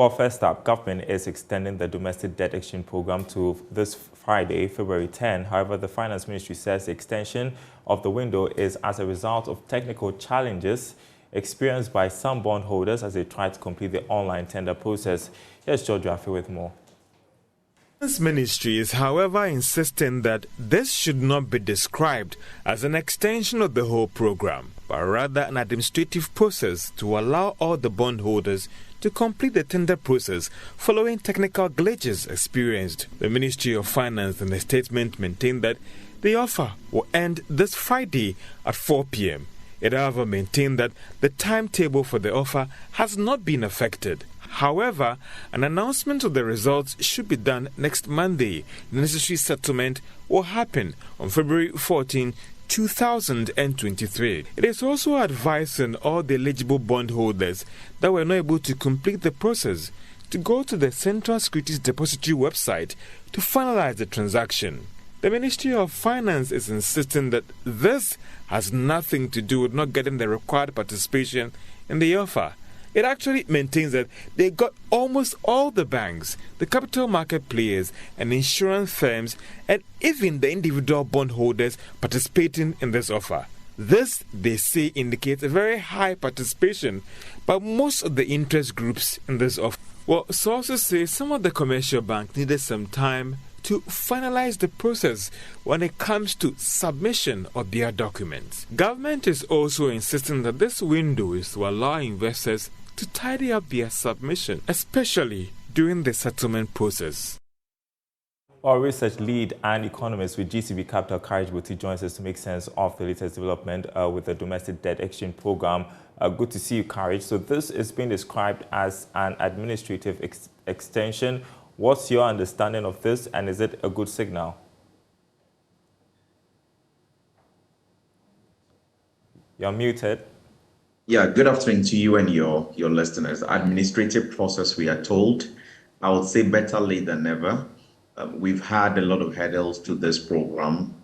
Well, first up, government is extending the domestic debt exchange program to this Friday, February 10. However, the Finance Ministry says the extension of the window is as a result of technical challenges experienced by some bondholders as they try to complete the online tender process. Here's George Jaffe with more. The Finance Ministry is, however, insisting that this should not be described as an extension of the whole program, but rather an administrative process to allow all the bondholders to complete the tender process following technical glitches experienced. The Ministry of Finance in a statement maintained that the offer will end this Friday at 4 p.m. It, however, maintained that the timetable for the offer has not been affected. However, an announcement of the results should be done next Monday. The necessary settlement will happen on February 14, 2023. It is also advising all the eligible bondholders that were not able to complete the process to go to the Central Securities Depository website to finalize the transaction. The Ministry of Finance is insisting that this has nothing to do with not getting the required participation in the offer. It actually maintains that they got almost all the banks, the capital market players, and insurance firms, and even the individual bondholders participating in this offer. This, they say, indicates a very high participation by most of the interest groups in this offer. Well, sources say some of the commercial banks needed some time to finalize the process when it comes to submission of their documents. Government is also insisting that this window is to allow investors to tidy up their submission, especially during the settlement process. Our research lead and economist with GCB Capital, Courage Boti, joins us to make sense of the latest development with the domestic debt exchange program. Good to see you, Courage. So this is being described as an administrative extension. What's your understanding of this, and is it a good signal? You're muted. Yeah, good afternoon to you and your listeners. Administrative process, we are told. I would say better late than never. We've had a lot of hurdles to this program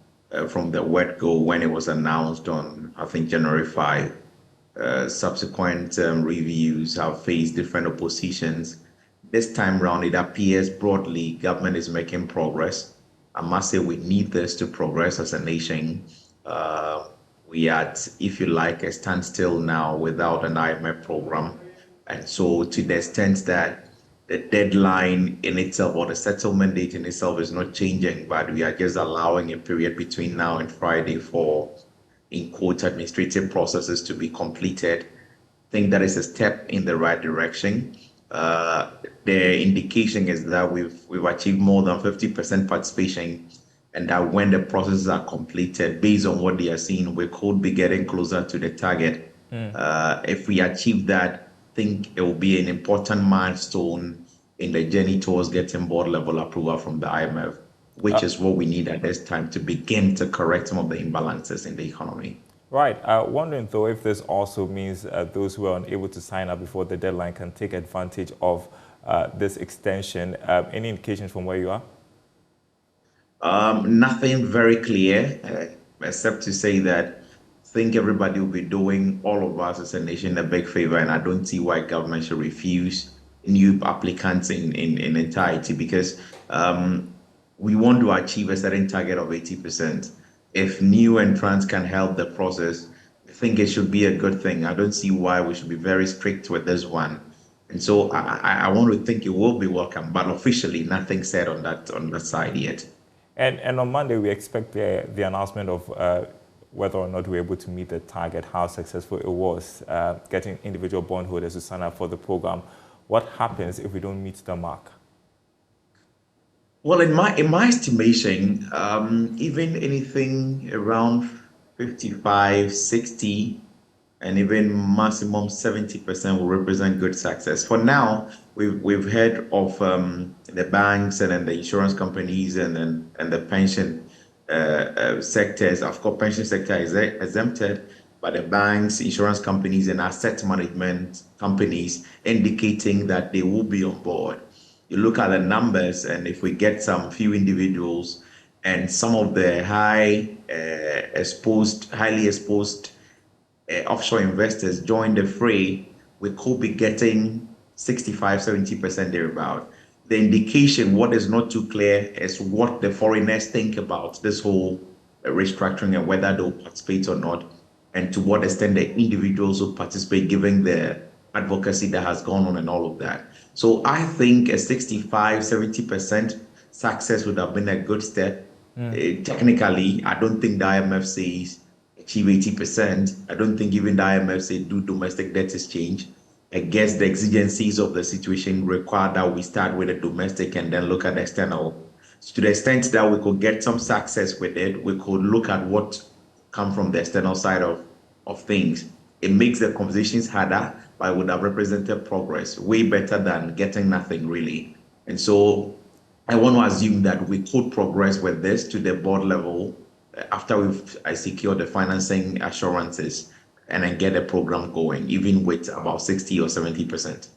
from the word go when it was announced on, I think, January 5. Subsequent reviews have faced different oppositions. This time round, it appears broadly government is making progress. I must say we need this to progress as a nation. We are at, if you like, a standstill now without an IMF program. And so to the extent that the deadline in itself or the settlement date in itself is not changing, but we are just allowing a period between now and Friday for, in quotes, administrative processes to be completed. I think that is a step in the right direction. The indication is that we've achieved more than 50% participation, and that when the processes are completed, based on what they are seeing, we could be getting closer to the target. If we achieve that, I think it will be an important milestone in the journey towards getting board level approval from the IMF, which is what we need at this time to begin to correct some of the imbalances in the economy. Right. Wondering, though, if this also means those who are unable to sign up before the deadline can take advantage of this extension. Any indications from where you are? Nothing very clear, except to say that I think everybody will be doing all of us as a nation a big favor, and I don't see why government should refuse new applicants in entirety, because we want to achieve a certain target of 80%. If new entrants can help the process, I think it should be a good thing. I don't see why we should be very strict with this one. And so I want to think it will be welcome, but officially nothing said on that side yet. And on Monday, we expect the announcement of whether or not we're able to meet the target, how successful it was, getting individual bondholders to sign up for the program. What happens if we don't meet the mark? Well, in my estimation, even anything around 55, 60, and even maximum 70% will represent good success. For now, we've heard of the banks and then the insurance companies and the pension sectors. Of course, pension sector is exempted, but the banks, insurance companies, and asset management companies indicating that they will be on board. You look at the numbers, and if we get some few individuals and some of the highly exposed offshore investors join the fray, we could be getting 65, 70% thereabout. The indication, what is not too clear, is what the foreigners think about this whole restructuring and whether they'll participate or not, and to what extent the individuals will participate given the advocacy that has gone on and all of that. So I think a 65, 70% success would have been a good step. Technically, I don't think the IMF says achieve 80%. I don't think even the IMF say do domestic debt exchange. I guess the exigencies of the situation require that we start with the domestic and then look at the external. So to the extent that we could get some success with it, we could look at what come from the external side of things. It makes the conversations harder, but it would have represented progress, way better than getting nothing really. And so I want to assume that we could progress with this to the board level after I secure the financing assurances and then get a program going, even with about 60 or 70%.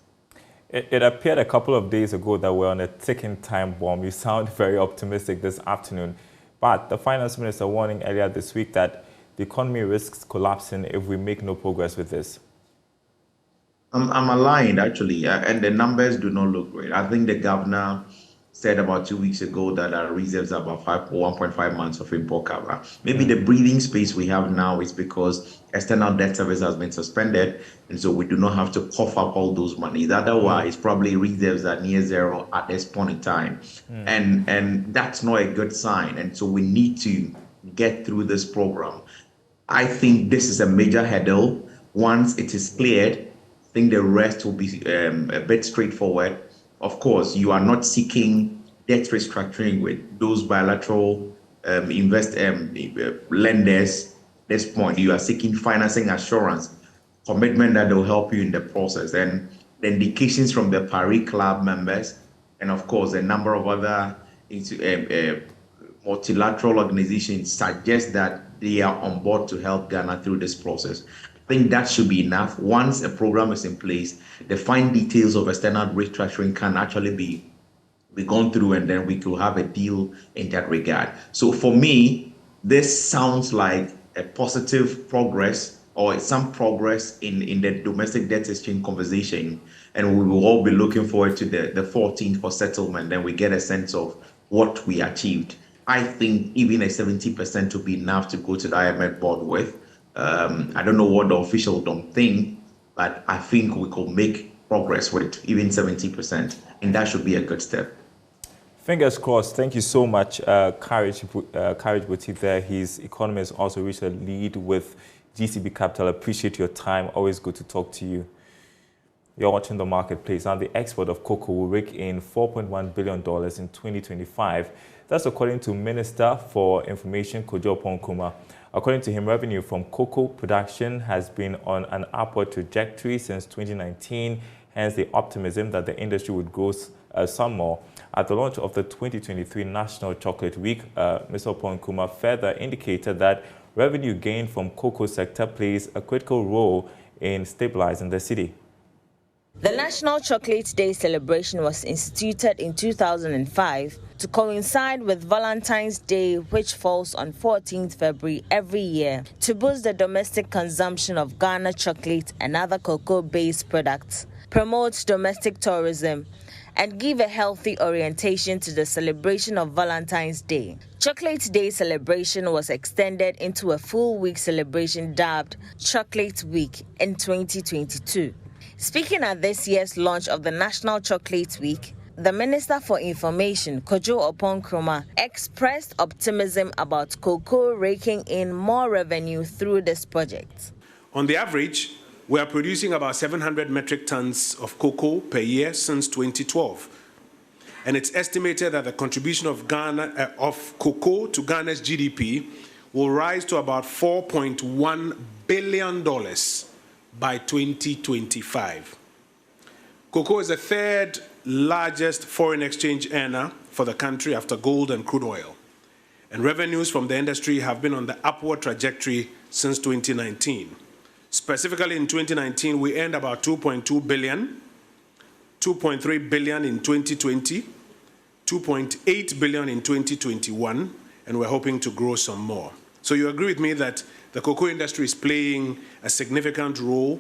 It appeared a couple of days ago that we're on a ticking time bomb. You sound very optimistic this afternoon. But the finance minister warning earlier this week that the economy risks collapsing if we make no progress with this. I'm aligned, actually, and the numbers do not look great. I think the governor said about 2 weeks ago that our reserves are about 1.5 months of import cover. Maybe the breathing space we have now is because external debt service has been suspended, and so we do not have to cough up all those monies. Otherwise, probably reserves are near zero at this point in time, and that's not a good sign. And so we need to get through this program. I think this is a major hurdle. Once it is cleared, I think the rest will be a bit straightforward. Of course, you are not seeking debt restructuring with those bilateral lenders. At this point, you are seeking financing assurance, commitment that will help you in the process. And the indications from the Paris Club members, and of course, a number of other multilateral organizations suggest that they are on board to help Ghana through this process. I think that should be enough. Once a program is in place, the fine details of external restructuring can actually be gone through, and then we could have a deal in that regard. So for me, this sounds like a positive progress or some progress in the domestic debt exchange conversation. And we will all be looking forward to the 14th for settlement. Then we get a sense of what we achieved. I think even a 70% would be enough to go to the IMF board with. I don't know what the officials don't think, but I think we could make progress with even 70%, and that should be a good step. Fingers crossed. Thank you so much, Courage Boutique there. His economist also reached a lead with GCB Capital. Appreciate your time. Always good to talk to you. You're watching The Marketplace. Now, the export of cocoa will rake in $4.1 billion in 2025. That's according to Minister for Information, Kojo Ponkumah. According to him, revenue from cocoa production has been on an upward trajectory since 2019, hence the optimism that the industry would grow some more. At the launch of the 2023 National Chocolate Week, Mr. Ponkumah further indicated that revenue gained from cocoa sector plays a critical role in stabilizing the city. The National Chocolate Day celebration was instituted in 2005 to coincide with Valentine's Day, which falls on 14th February every year, to boost the domestic consumption of Ghana chocolate and other cocoa-based products, promote domestic tourism, and give a healthy orientation to the celebration of Valentine's Day. Chocolate Day celebration was extended into a full-week celebration dubbed Chocolate Week in 2022. Speaking at this year's launch of the National Chocolate Week, the Minister for Information, Kojo Ponkumah, expressed optimism about cocoa raking in more revenue through this project. On the average, we are producing about 700 metric tons of cocoa per year since 2012. And it's estimated that the contribution of cocoa to Ghana's GDP will rise to about $4.1 billion by 2025. Cocoa is the third largest foreign exchange earner for the country after gold and crude oil. And revenues from the industry have been on the upward trajectory since 2019. Specifically in 2019, we earned about 2.2 billion, 2.3 billion in 2020, 2.8 billion in 2021, and we're hoping to grow some more. So you agree with me that the cocoa industry is playing a significant role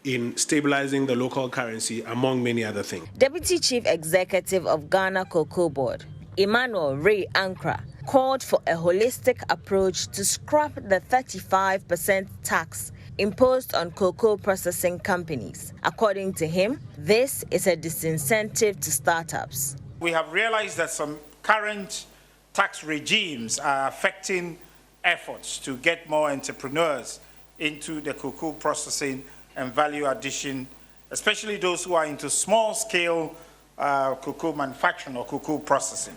in stabilizing the local currency, among many other things. Deputy Chief Executive of Ghana Cocoa Board, Emmanuel Ray Ankra, called for a holistic approach to scrap the 35% tax imposed on cocoa processing companies. According to him, this is a disincentive to startups. We have realized that some current tax regimes are affecting efforts to get more entrepreneurs into the cocoa processing and value addition, especially those who are into small-scale cocoa manufacturing or cocoa processing.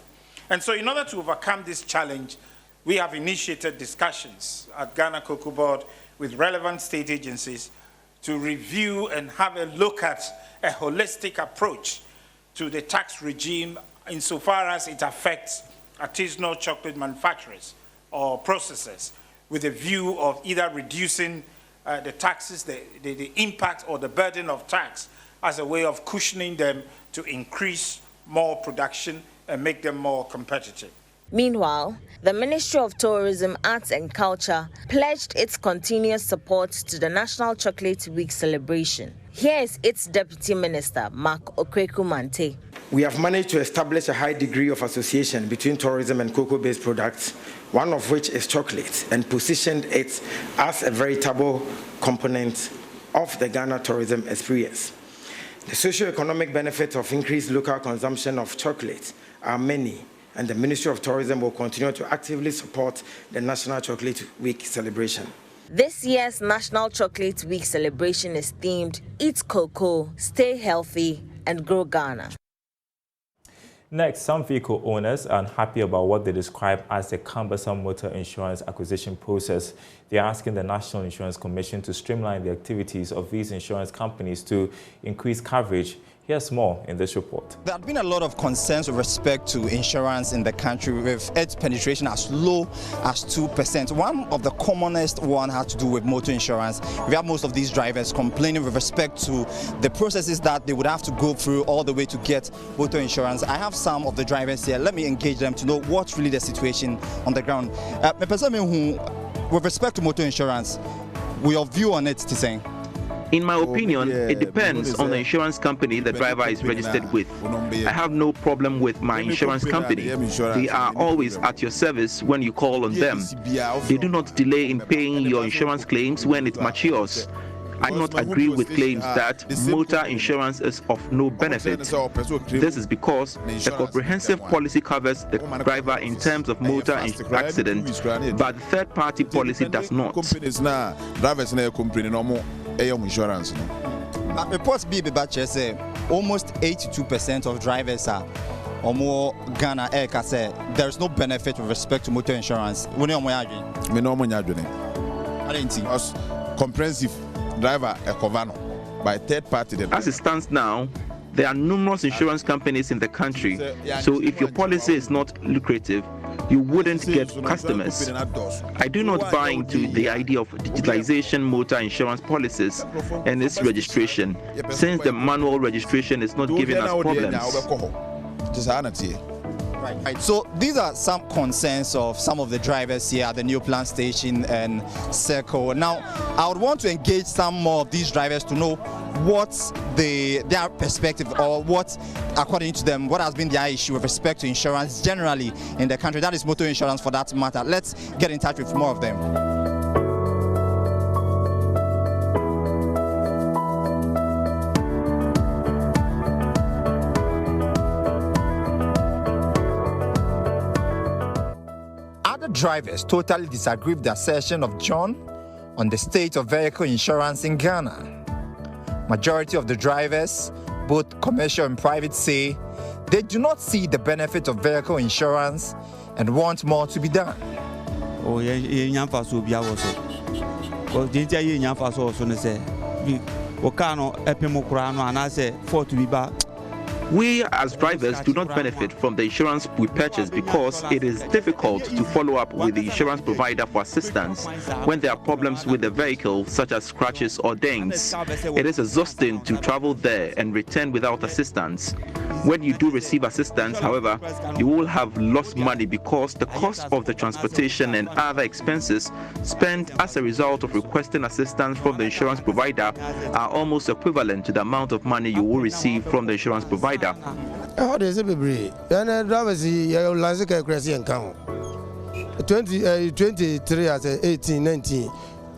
And so in order to overcome this challenge, we have initiated discussions at Ghana Cocoa Board with relevant state agencies to review and have a look at a holistic approach to the tax regime insofar as it affects artisanal chocolate manufacturers or processors, with a view of either reducing the taxes, the impact or the burden of tax as a way of cushioning them to increase more production and make them more competitive. Meanwhile, the Ministry of Tourism, Arts and Culture pledged its continuous support to the National Chocolate Week celebration. Here is its Deputy Minister, Mark Okweku-Mante. We have managed to establish a high degree of association between tourism and cocoa-based products, one of which is chocolate, and positioned it as a veritable component of the Ghana tourism experience. The socio-economic benefits of increased local consumption of chocolate are many, and the Ministry of Tourism will continue to actively support the National Chocolate Week celebration. This year's National Chocolate Week celebration is themed Eat Cocoa, Stay Healthy, and Grow Ghana. Next, some vehicle owners are unhappy about what they describe as the cumbersome motor insurance acquisition process. They are asking the National Insurance Commission to streamline the activities of these insurance companies to increase coverage. Here's more in this report. There have been a lot of concerns with respect to insurance in the country, with its penetration as low as 2%. One of the commonest one had to do with motor insurance. We have most of these drivers complaining with respect to the processes that they would have to go through all the way to get motor insurance. I have some of the drivers here. Let me engage them to know what's really the situation on the ground. With respect to motor insurance, your view on it, Tiseng? In my opinion, it depends on the insurance company the driver is registered with. I have no problem with my insurance company. They are always at your service when you call on them. They do not delay in paying your insurance claims when it matures. I do not agree with claims that motor insurance is of no benefit. This is because the comprehensive policy covers the driver in terms of motor accident, but the third-party policy does not. Insurance. Reports be say almost 82% of drivers are or more Ghana say there's no benefit with respect to motor insurance. Comprehensive driver by third party. As it stands now, there are numerous insurance companies in the country, so if your policy is not lucrative, you wouldn't get customers. I do not buy into the idea of digitalization motor insurance policies and its registration, since the manual registration is not giving us problems. Right. So these are some concerns of some of the drivers here at the New Plant Station and Circle. Now, I would want to engage some more of these drivers to know what's their perspective, or what, according to them, what has been their issue with respect to insurance generally in the country. That is motor insurance for that matter. Let's get in touch with more of them. Drivers totally disagree with the assertion of John on the state of vehicle insurance in Ghana. Majority of the drivers, both commercial and private, say they do not see the benefit of vehicle insurance and want more to be done. We as drivers do not benefit from the insurance we purchase because it is difficult to follow up with the insurance provider for assistance when there are problems with the vehicle, such as scratches or dings. It is exhausting to travel there and return without assistance. When you do receive assistance, however, you will have lost money because the cost of the transportation and other expenses spent as a result of requesting assistance from the insurance provider are almost equivalent to the amount of money you will receive from the insurance provider. How does it be? And drivers, you like a crazy account 23 as 18, 19.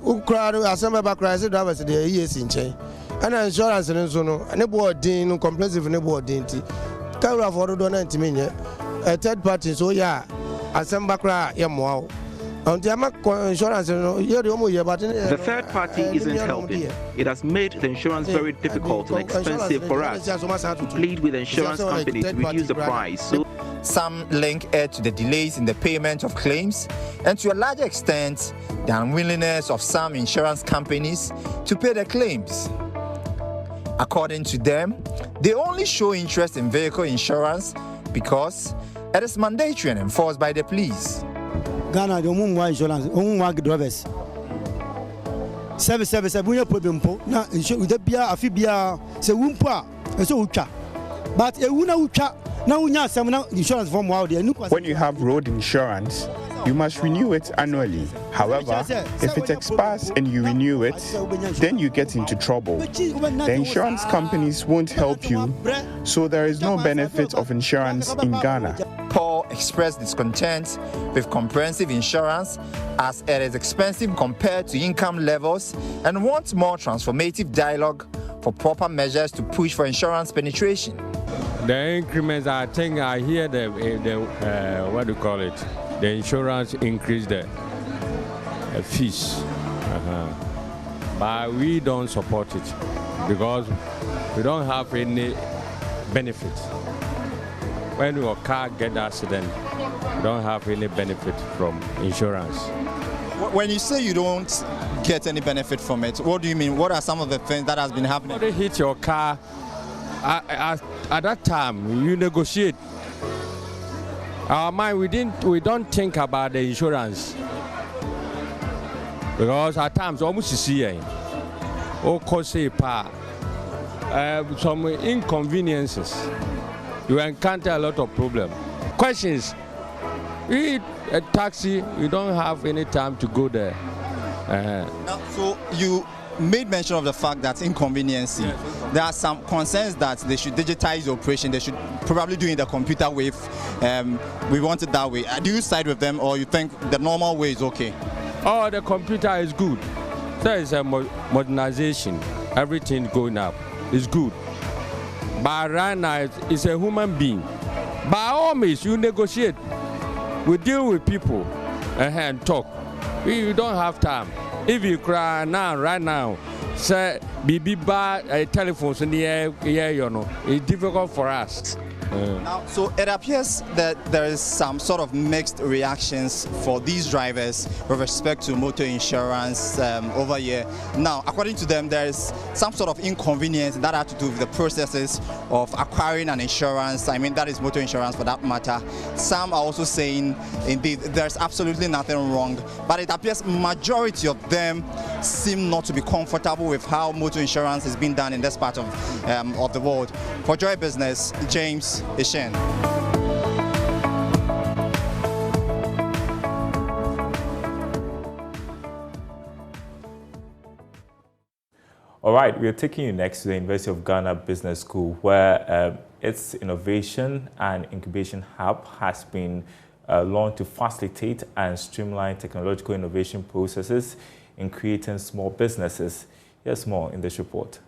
Who crowd as some back crisis drivers the years in chain. And insurance and so on, and a board dean, comprehensive and a board dainty. Can't afford to 90 million. A third party, so yeah, as some back cry, yeah, the third party isn't helping. It has made the insurance very difficult and expensive for us to plead with the insurance company to reduce the price. So some link it to the delays in the payment of claims and to a large extent the unwillingness of some insurance companies to pay the claims. According to them, they only show interest in vehicle insurance because it is mandatory and enforced by the police. Ghana, the insurance, drivers. Service, we have problem. Now, insurance, the Bia, Afibia, say Wumpa, so Ucha. But a Wuna Ucha, now we have some insurance from Wadi. When you have road insurance, you must renew it annually. However, if it expires and you renew it, then you get into trouble. The insurance companies won't help you, so there is no benefit of insurance in Ghana. Paul expressed discontent with comprehensive insurance as it is expensive compared to income levels and wants more transformative dialogue for proper measures to push for insurance penetration. The increments, I think I hear the what do you call it? The insurance increase the fees. But we don't support it because we don't have any benefit. When your car gets accident, you don't have any benefit from insurance. When you say you don't get any benefit from it, what do you mean? What are some of the things that has been happening? When they hit your car, at that time, you negotiate. Our mind, we don't think about the insurance. Because at times, almost you see, some inconveniences. You encounter a lot of problems. Questions. We a taxi, we don't have any time to go there. Now, so you made mention of the fact that inconvenience. There are some concerns that they should digitize the operation. They should probably do it the computer way. We want it that way. Do you side with them, or you think the normal way is okay? Oh, the computer is good. There is a modernization. Everything going up. It's good. But right now, it's a human being. By all means, you negotiate. We deal with people and talk. We don't have time. If you cry now, right now, say, telephones in the air, it's difficult for us. Now, so it appears that there is some sort of mixed reactions for these drivers with respect to motor insurance over here. Now, according to them, there is some sort of inconvenience that has to do with the processes of acquiring an insurance. I mean, that is motor insurance for that matter. Some are also saying, indeed, there's absolutely nothing wrong. But it appears majority of them seem not to be comfortable with how motor insurance is being done in this part of the world. For Joy Business, James Ishen. All right, we are taking you next to the University of Ghana Business School, where its innovation and incubation hub has been launched to facilitate and streamline technological innovation processes in creating small businesses. Here's more in this report.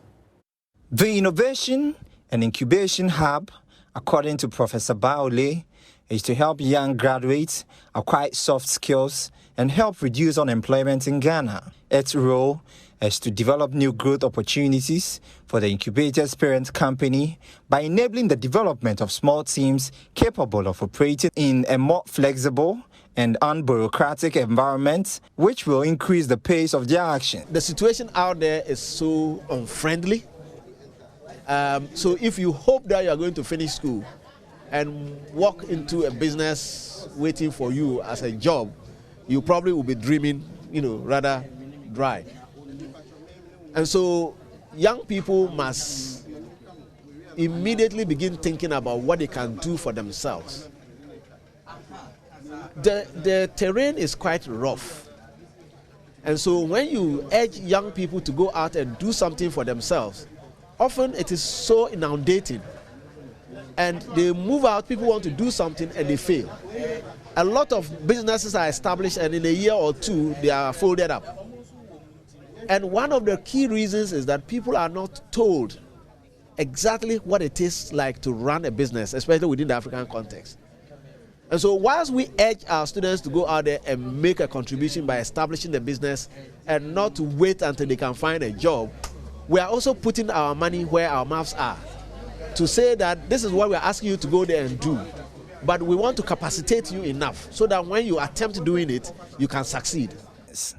The Innovation and Incubation Hub, according to Professor Baole, is to help young graduates acquire soft skills and help reduce unemployment in Ghana. Its role is to develop new growth opportunities for the incubator's parent company by enabling the development of small teams capable of operating in a more flexible and unbureaucratic environment, which will increase the pace of their action. The situation out there is so unfriendly. So if you hope that you are going to finish school and walk into a business waiting for you as a job, you probably will be dreaming, rather dry. And so young people must immediately begin thinking about what they can do for themselves. The terrain is quite rough. And so when you urge young people to go out and do something for themselves, often it is so inundating. And they move out, people want to do something and they fail. A lot of businesses are established and in a year or two, they are folded up. And one of the key reasons is that people are not told exactly what it is like to run a business, especially within the African context. And so whilst we urge our students to go out there and make a contribution by establishing the business and not to wait until they can find a job, we are also putting our money where our mouths are to say that this is what we are asking you to go there and do. But we want to capacitate you enough so that when you attempt doing it, you can succeed.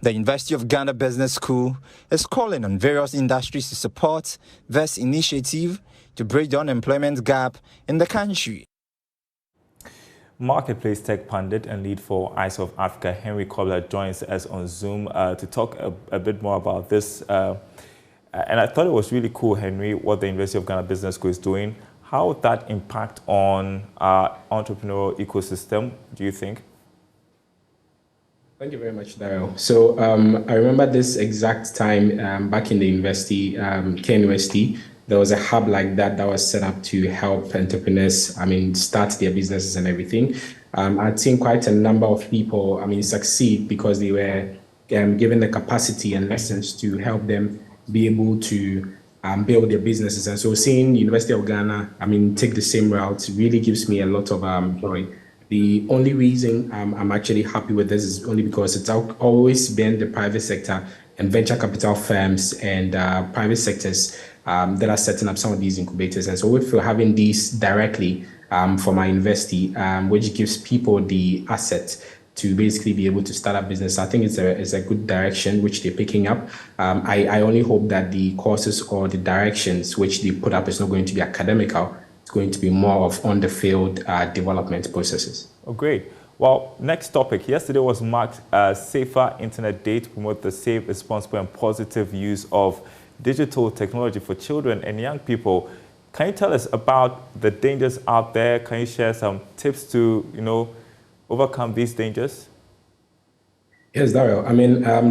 The University of Ghana Business School is calling on various industries to support this initiative to bridge the unemployment gap in the country. Marketplace tech pundit and lead for Eyes of Africa, Henry Cobbler, joins us on Zoom to talk a bit more about this. And I thought it was really cool, Henry, what the University of Ghana Business School is doing. How would that impact on our entrepreneurial ecosystem, do you think? Thank you very much, Daryl. So I remember this exact time back in the university, KNUST, there was a hub like that was set up to help entrepreneurs, start their businesses and everything. I'd seen quite a number of people, succeed because they were given the capacity and lessons to help them be able to build their businesses. And so seeing University of Ghana, take the same route really gives me a lot of joy. The only reason I'm actually happy with this is only because it's always been the private sector and venture capital firms and private sectors that are setting up some of these incubators. And so if we're having these directly from our university, which gives people the asset to basically be able to start a business, I think it's a good direction which they're picking up. I only hope that the courses or the directions which they put up is not going to be academical. It's going to be more of on-the-field development processes. Oh, great. Well, next topic. Yesterday was marked Safer Internet Day to promote the safe, responsible, and positive use of digital technology for children and young people. Can you tell us about the dangers out there? Can you share some tips to, overcome these dangers? Yes, Daryl.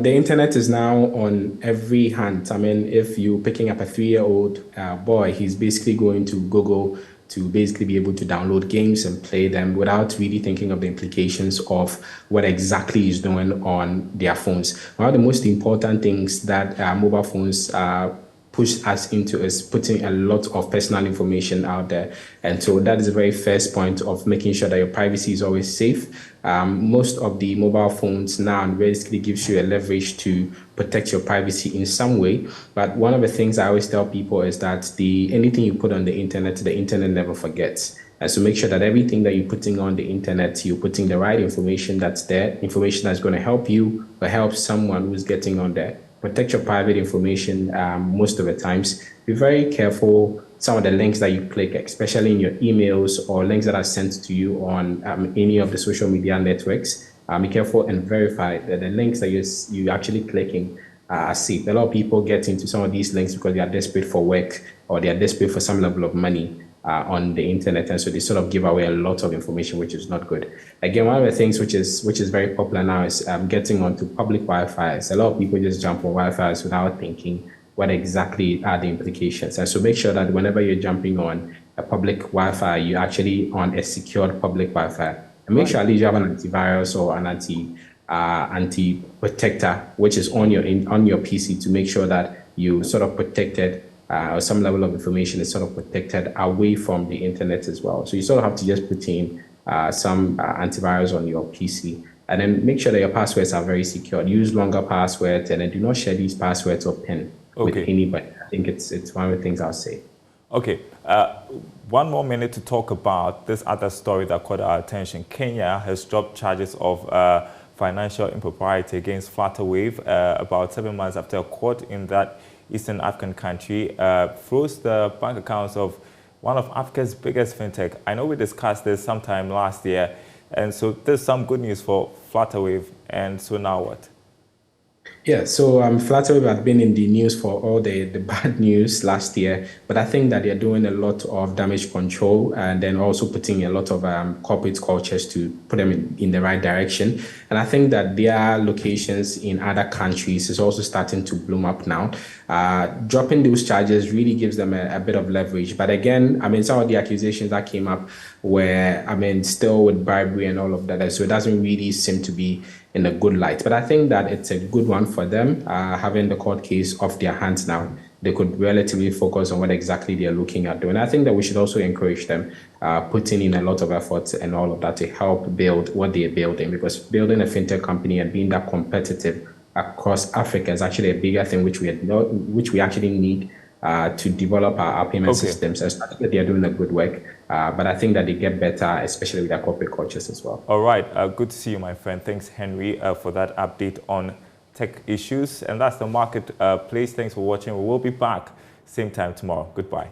The internet is now on every hand. If you're picking up a 3-year-old boy, he's basically going to Google to basically be able to download games and play them without really thinking of the implications of what exactly he's doing on their phones. One of the most important things that mobile phones push us into is putting a lot of personal information out there. And so that is the very first point of making sure that your privacy is always safe. Most of the mobile phones now basically gives you a leverage to protect your privacy in some way. But one of the things I always tell people is that anything you put on the internet never forgets. And so make sure that everything that you're putting on the internet, you're putting the right information that's there, information that's going to help you or help someone who's getting on there. Protect your private information most of the times. Be very careful some of the links that you click, especially in your emails or links that are sent to you on any of the social media networks. Be careful and verify that the links that you're actually clicking are safe. A lot of people get into some of these links because they are desperate for work or they are desperate for some level of money on the internet, and so they sort of give away a lot of information, which is not good. Again, one of the things which is very popular now is getting onto public Wi-Fi's. A lot of people just jump on Wi-Fi's without thinking what exactly are the implications. And so make sure that whenever you're jumping on a public Wi-Fi, you're actually on a secured public Wi-Fi. And make sure at least you have an antivirus or an anti-protector, which is on your PC to make sure that you sort of protected or some level of information is sort of protected away from the internet as well. So you sort of have to just put in some antivirus on your PC, and then make sure that your passwords are very secure. Use longer passwords, and then do not share these passwords or PIN with anybody. I think it's one of the things I'll say. Okay, one more minute to talk about this other story that caught our attention. Kenya has dropped charges of financial impropriety against Flutterwave about 7 months after a court in that Eastern African country froze the bank accounts of one of Africa's biggest fintech. I know we discussed this sometime last year, and so there's some good news for Flutterwave, and so now what? Yeah, so Flutterwave had been in the news for all the bad news last year, but I think that they're doing a lot of damage control and then also putting a lot of corporate cultures to put them in the right direction. And I think that their locations in other countries is also starting to bloom up now. Dropping those charges really gives them a bit of leverage. But again, I mean, some of the accusations that came up were, I mean, still with bribery and all of that. So it doesn't really seem to be in a good light. But I think that it's a good one for them, having the court case off their hands now. They could relatively focus on what exactly they're looking at doing. I think that we should also encourage them putting in a lot of efforts and all of that to help build what they're building, because building a fintech company and being that competitive across Africa is actually a bigger thing which we actually need to develop our payment systems. I think that they are doing a good work, but I think that they get better, especially with their corporate cultures as well. All right, good to see you, my friend. Thanks, Henry, for that update on tech issues. And that's the marketplace. Thanks for watching. We will be back same time tomorrow. Goodbye.